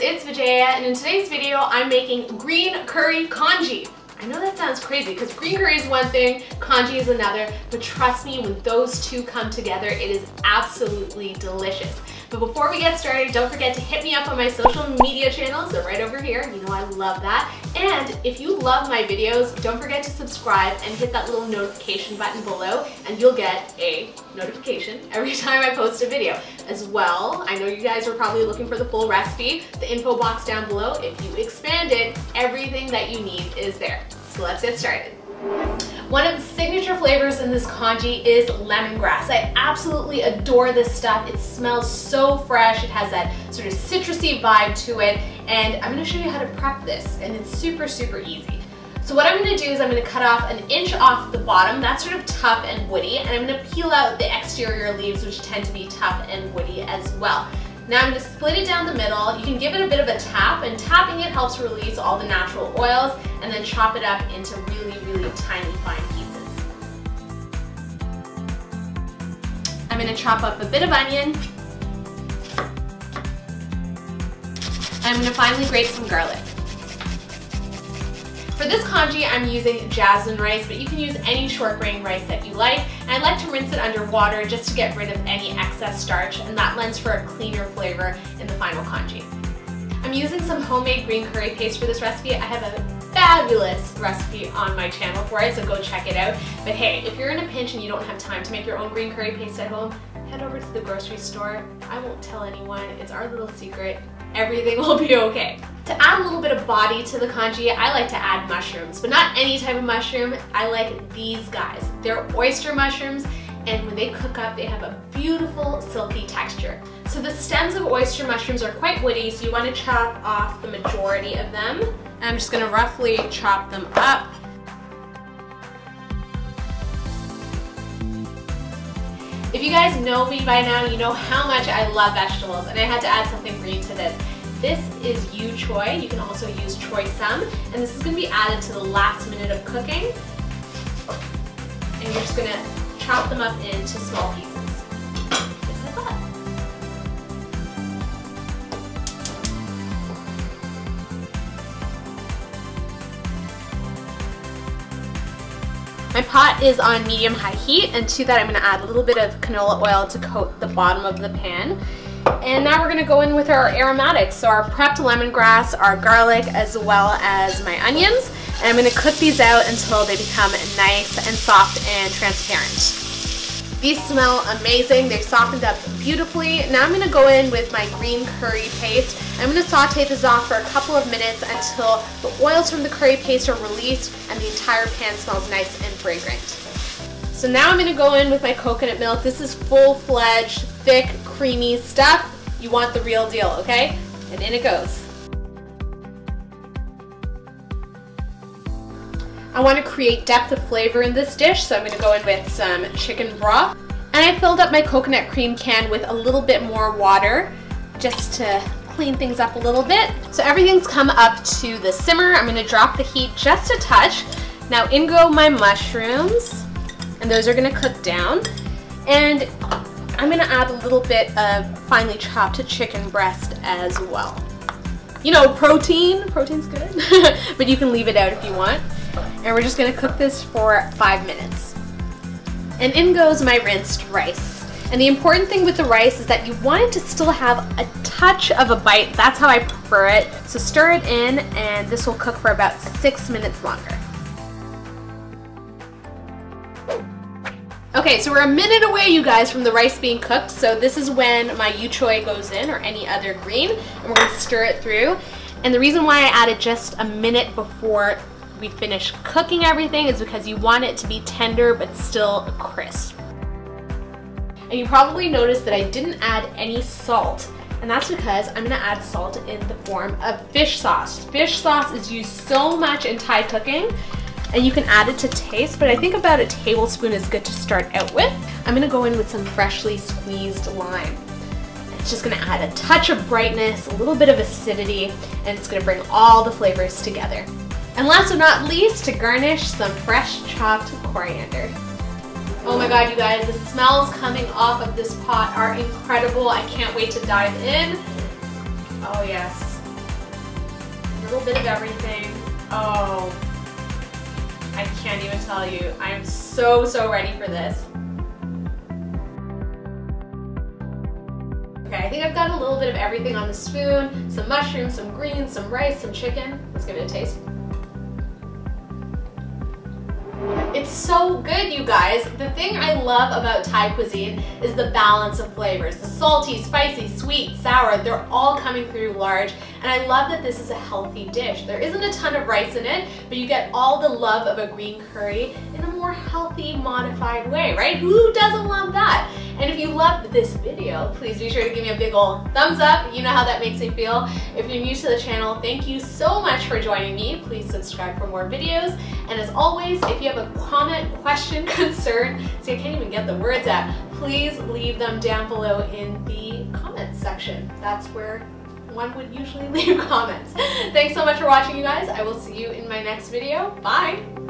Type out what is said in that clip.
it's Vijaya, and in today's video I'm making green curry congee. I know that sounds crazy because green curry is one thing, congee is another, but trust me, when those two come together, it is absolutely delicious. But before we get started, don't forget to hit me up on my social media channels. They're right over here. You know I love that. And if you love my videos, don't forget to subscribe and hit that little notification button below, and you'll get a notification every time I post a video. As well, I know you guys are probably looking for the full recipe. The info box down below, if you expand it, everything that you need is there. So let's get started. One of the signature flavors in this congee is lemongrass. I absolutely adore this stuff. It smells so fresh. It has that sort of citrusy vibe to it. And I'm gonna show you how to prep this, and it's super, super easy. So what I'm gonna do is I'm gonna cut off 1 inch off the bottom. That's sort of tough and woody. And I'm gonna peel out the exterior leaves, which tend to be tough and woody as well. Now I'm going to split it down the middle. You can give it a bit of a tap, and tapping it helps release all the natural oils, and then chop it up into really, really tiny fine pieces. I'm going to chop up a bit of onion. I'm going to finally grate some garlic. For this congee, I'm using Jasmine rice, but you can use any short grain rice that you like. And I like to rinse it under water just to get rid of any excess starch, and that lends for a cleaner flavor in the final congee. I'm using some homemade green curry paste for this recipe. I have a fabulous recipe on my channel for it, so go check it out. But hey, if you're in a pinch and you don't have time to make your own green curry paste at home, head over to the grocery store. I won't tell anyone. It's our little secret. Everything will be okay. To add a little bit of body to the congee, I like to add mushrooms, but not any type of mushroom. I like these guys. They're oyster mushrooms, and when they cook up, they have a beautiful silky texture. So the stems of oyster mushrooms are quite woody, so you want to chop off the majority of them. And I'm just going to roughly chop them up. If you guys know me by now, you know how much I love vegetables, and I had to add something green to this. This is Choi. You can also use Choi Sum, and this is going to be added to the last minute of cooking. And you're just going to chop them up into small pieces, just like that. My pot is on medium-high heat, and to that I'm going to add a little bit of canola oil to coat the bottom of the pan. And now we're going to go in with our aromatics, so our prepped lemongrass, our garlic, as well as my onions. And I'm going to cook these out until they become nice and soft and transparent. These smell amazing. They've softened up beautifully. Now I'm going to go in with my green curry paste. I'm going to saute this off for a couple of minutes until the oils from the curry paste are released and the entire pan smells nice and fragrant. So now I'm going to go in with my coconut milk. This is full-fledged, thick, creamy stuff. You want the real deal, okay? And in it goes. I want to create depth of flavor in this dish, so I'm going to go in with some chicken broth. And I filled up my coconut cream can with a little bit more water just to clean things up a little bit. So everything's come up to the simmer. I'm going to drop the heat just a touch. Now in go my mushrooms, and those are going to cook down. And I'm going to add a little bit of finely chopped chicken breast as well. You know, protein's good, but you can leave it out if you want. And we're just going to cook this for 5 minutes. And in goes my rinsed rice. And the important thing with the rice is that you want it to still have a touch of a bite. That's how I prefer it. So stir it in, and this will cook for about 6 minutes longer. Okay, so we're a minute away, you guys, from the rice being cooked. So this is when my Choi goes in, or any other green, and we're going to stir it through. And the reason why I added just a minute before we finish cooking everything is because you want it to be tender but still crisp. And you probably noticed that I didn't add any salt, and that's because I'm going to add salt in the form of fish sauce. Fish sauce is used so much in Thai cooking, and you can add it to taste, but I think about a tablespoon is good to start out with. I'm going to go in with some freshly squeezed lime. It's just going to add a touch of brightness, a little bit of acidity, and it's going to bring all the flavors together. And last but not least, to garnish, some fresh chopped coriander. Oh my god, you guys, the smells coming off of this pot are incredible. I can't wait to dive in. Oh yes. little bit of everything. Oh, I can't even tell you. I am so ready for this. Okay, I think I've got a little bit of everything on the spoon. Some mushrooms, some greens, some rice, some chicken. Let's give it a taste. It's so good, you guys. The thing I love about Thai cuisine is the balance of flavors. The salty, spicy, sweet, sour, they're all coming through large. And I love that this is a healthy dish. There isn't a ton of rice in it, but you get all the love of a green curry in a more healthy, modified way, right? Who doesn't love that? And if you loved this video, please be sure to give me a big old thumbs up. You know how that makes me feel. If you're new to the channel, thank you so much for joining me. Please subscribe for more videos. And as always, if you have a comment, question, concern, see, I can't even get the words out, please leave them down below in the comments section. That's where one would usually leave comments. Thanks so much for watching, you guys. I will see you in my next video. Bye.